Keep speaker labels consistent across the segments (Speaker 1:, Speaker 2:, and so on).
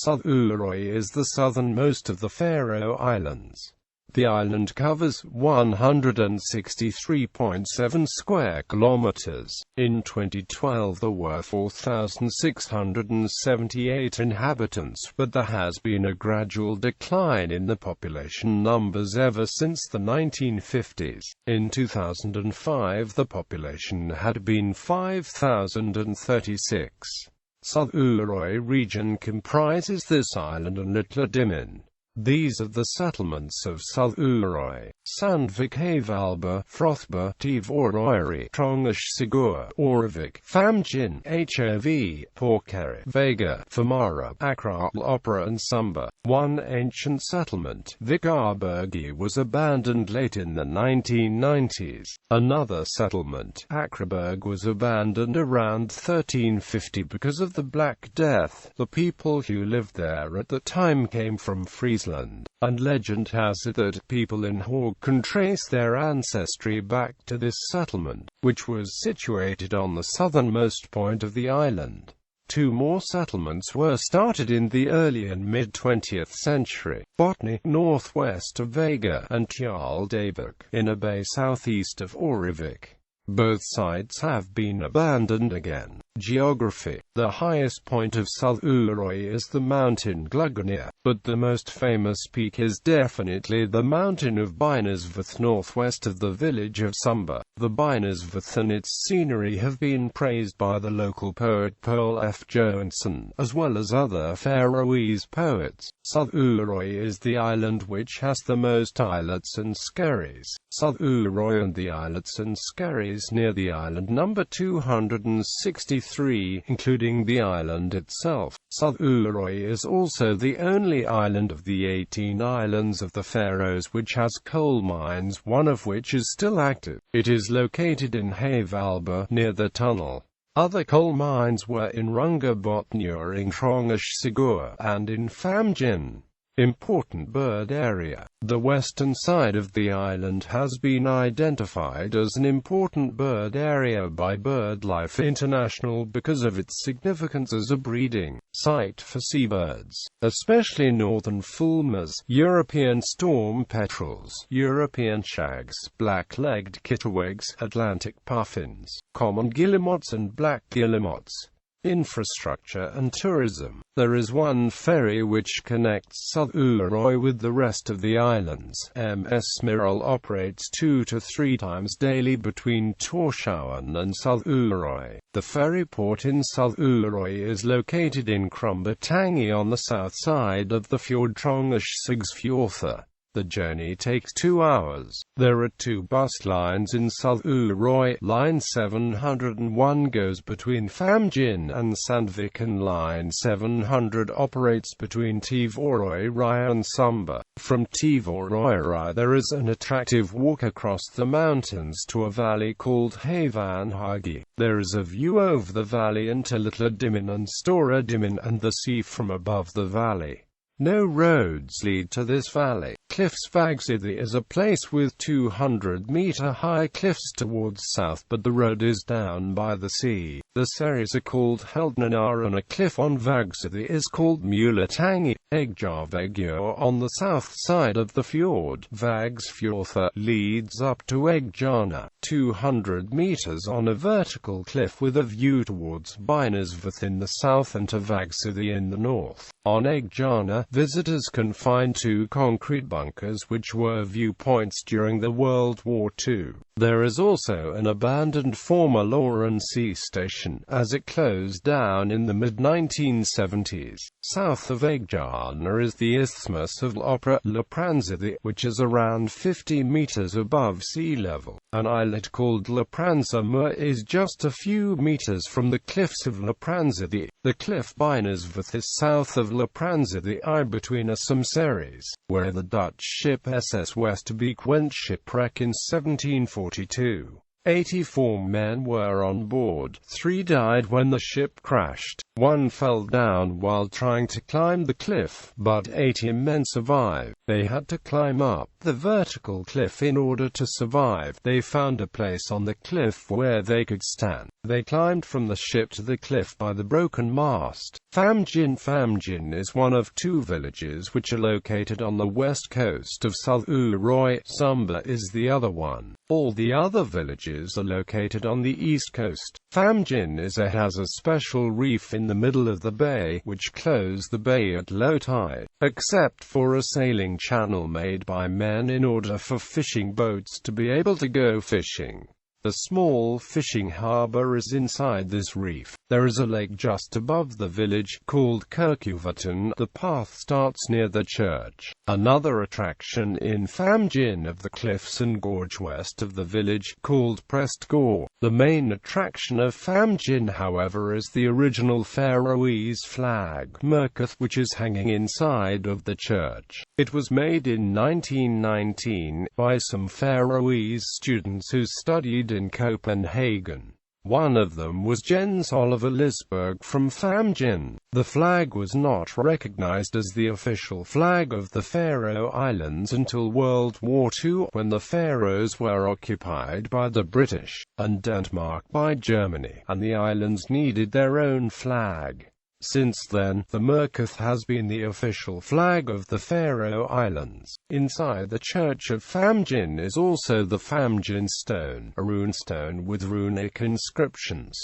Speaker 1: Suðuroy is the southernmost of the Faroe Islands. The island covers 163.7 square kilometers. In 2012 there were 4,678 inhabitants, but there has been a gradual decline in the population numbers ever since the 1950s. In 2005 the population had been 5,036. Suðuroy region comprises this island and Litla Dimin. These are the settlements of Suðuroy, Sandvík, Havalba, Froðba, Tívorøyri, Trongushsigur, Óruvik, Famjin, Hov, Porkeri, Vega, Famara, Akraal, Opera and Sumba. One ancient settlement, Vikarbergi, was abandoned late in the 1990s. Another settlement, Akraberg, was abandoned around 1350 because of the Black Death. The people who lived there at the time came from Friesland, and legend has it that people in Haag can trace their ancestry back to this settlement, which was situated on the southernmost point of the island. Two more settlements were started in the early and mid-20th century, Botny, northwest of Vega, and Tjaldabak, in a bay southeast of Óruvik. Both sites have been abandoned again. Geography. The highest point of Suðuroy is the mountain Gluggnir, but the most famous peak is definitely the mountain of Beinasvith northwest of the village of Sumba. The Beinasvith and its scenery have been praised by the local poet Paul F. Johansson, as well as other Faroese poets. Suðuroy is the island which has the most islets and skerries. Suðuroy and the islets and skerries near the island number 263, including the island itself. Suðuroy is also the only island of the 18 islands of the Faroes which has coal mines, one of which is still active. It is located in Havalba, near the tunnel. Other coal mines were in Rungabotnur, in Trongushsigur, and in Famjin. Important bird area. The western side of the island has been identified as an important bird area by BirdLife International because of its significance as a breeding site for seabirds, especially northern fulmars, European storm petrels, European shags, black-legged kittiwakes, Atlantic puffins, common guillemots and black guillemots. Infrastructure and tourism. There is one ferry which connects Suðuroy with the rest of the islands. MS Smiril operates 2 to 3 times daily between Tórshavn and Suðuroy. The ferry port in Suðuroy is located in Krumbatangi on the south side of the fjord Trongushsigsfjörður. The journey takes 2 hours. There are 2 bus lines in Suðuroy. Line 701 goes between Famjin and Sandvík, and Line 700 operates between Tívorøyri and Sumba. From Tívorøyri there is an attractive walk across the mountains to a valley called Havanhagi. There is a view over the valley into Litla Dimin and Stóra Dimin and the sea from above the valley. No roads lead to this valley. Klifsvagsiði is a place with 200-meter-high cliffs towards south, but the road is down by the sea. The series are called Heldnanar, and a cliff on Vagsiði is called Mulatangi. Eggjarvegur on the south side of the fjord, Vagsfjörður, leads up to Eggjarna, 200 meters on a vertical cliff with a view towards Beinasvith in the south and to Vagsiði in the north. On Eggjarna, visitors can find 2 concrete bunkers which were viewpoints during the World War II. There is also an abandoned former Lauren Sea station, as it closed down in the mid-1970s. South of Eggjarna is the Isthmus of Opera, Laprandsithy, which is around 50 meters above sea level. An islet called Laprandsumur is just a few meters from the cliffs of Laprandsithy. The cliff Beinasvith is south of Laprandsithy between a Samseries, where the Dutch ship SS Westerbeek went shipwreck in 1742. 84 men were on board. 3 died when the ship crashed. One fell down while trying to climb the cliff, but 80 men survived. They had to climb up the vertical cliff in order to survive. They found a place on the cliff where they could stand. They climbed from the ship to the cliff by the broken mast. Famjin is one of two villages which are located on the west coast of Suðuroy. Sumba is the other one. All the other villages are located on the east coast. Famjin has a special reef in the middle of the bay, which close the bay at low tide, except for a sailing channel made by men in order for fishing boats to be able to go fishing. The small fishing harbor is inside this reef. There is a lake just above the village, called Kirkjuvatn. The path starts near the church. Another attraction in Famjin of the cliffs and gorge west of the village, called Prestgård. The main attraction of Famjin, however, is the original Faroese flag, Merkith, which is hanging inside of the church. It was made in 1919 by some Faroese students who studied in Copenhagen. One of them was Jens Oliver Lisberg from Famjin. The flag was not recognized as the official flag of the Faroe Islands until World War II, when the Faroes were occupied by the British, and Denmark by Germany, and the islands needed their own flag. Since then, the Merkith has been the official flag of the Faroe Islands. Inside the church of Famjin is also the Famjin stone, a rune stone with runic inscriptions.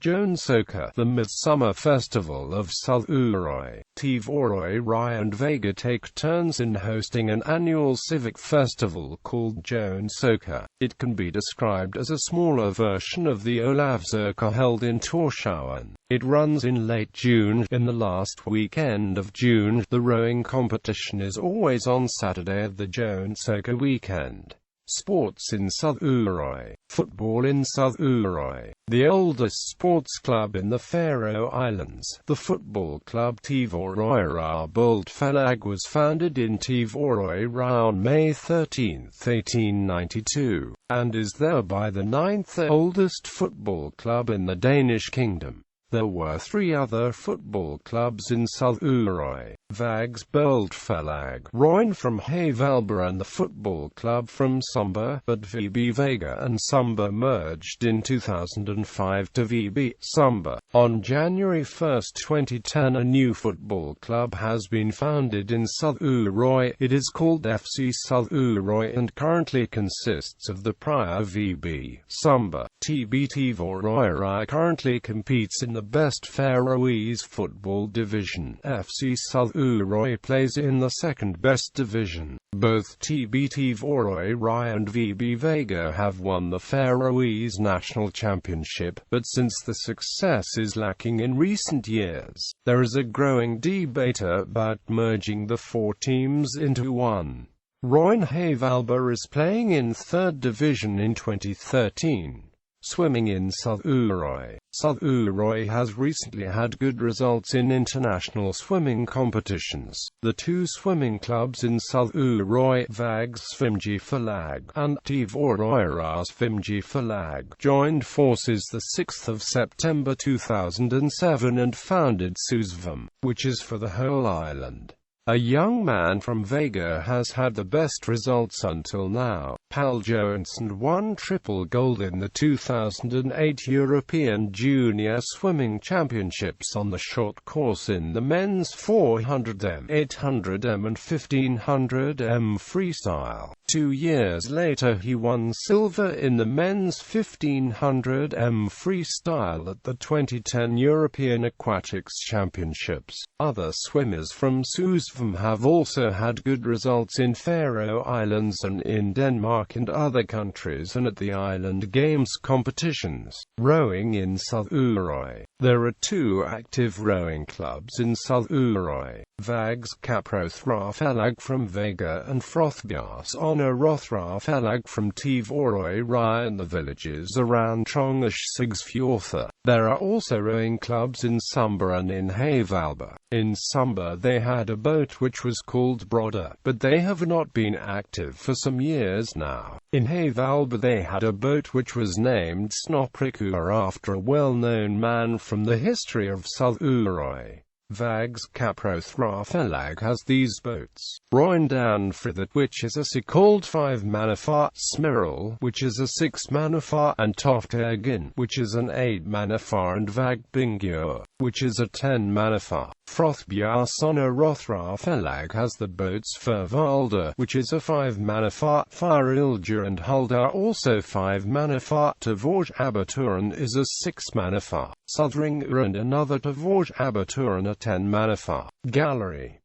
Speaker 1: Jónsöka, the midsummer festival of Suðuroy. Suðuroy and Vega take turns in hosting an annual civic festival called Jónsöka. It can be described as a smaller version of the Ólafsöka held in Tórshavn. It runs in late June. In the last weekend of June, the rowing competition is always on Saturday of the Jónsöka weekend. Sports in Suðuroy. Football in Suðuroy. The oldest sports club in the Faroe Islands, the football club Suðuroy Boldfelag, was founded in Suðuroy on May 13, 1892, and is thereby the ninth oldest football club in the Danish kingdom. There were three other football clubs in Suðuroy: Vags Boldfelag, Royn from Havalba, and the football club from Sumba, but VB Vega and Sumba merged in 2005 to VB Sumba. On January 1, 2010, a new football club has been founded in Suðuroy. It is called FC Suðuroy and currently consists of the prior VB Sumba. Suðuroy currently competes in the best Faroese football division. FC Suðuroy plays in the second best division. Both Suðuroy and VB Vega have won the Faroese national championship, but since the success is lacking in recent years, there is a growing debate about merging the four teams into one. Royn Havalba is playing in third division in 2013. Swimming in Suðuroy. Suðuroy has recently had good results in international swimming competitions. The two swimming clubs in Suðuroy, Vags Svimjifelag and Suðuroy Svimjifelag, joined forces the 6th of September 2007 and founded Susvum, which is for the whole island. A young man from Vega has had the best results until now. Pal Johansson won triple gold in the 2008 European Junior Swimming Championships on the short course in the men's 400m, 800m and 1500m freestyle. 2 years later he won silver in the men's 1500m freestyle at the 2010 European Aquatics Championships. Other swimmers from Susvum have also had good results in Faroe Islands and in Denmark and other countries and at the Island Games competitions. Rowing in Suðuroy. There are two active rowing clubs in Suðuroy: Vags Kaprothrafelag from Vega and Frothbjas Rothrafelag from Suðuroy and the villages around Trongisfjörður. There are also rowing clubs in Sumba and in Havalba. In Sumba they had a boat which was called Brodda, but they have not been active for some years now. In Havalba they had a boat which was named Snoprikur after a well-known man from the history of Suðuroy. Vags Kaprothrafelag has these boats. Roindan Frithat, which is a sea called 5 manafar, Smiral, which is a 6 manafar, and Toftegin, which is an 8 manafar, and Vagbingur, which is a 10 manafar. Frothbjarsona Rothrafelag has the boats Fervalda, which is a 5 manafar, Farildur and Huldar also 5 manafar, Tavorj Abaturan is a 6 manafar, Southringur and another Tavorj Abaturan a 10 manafar. Gallery.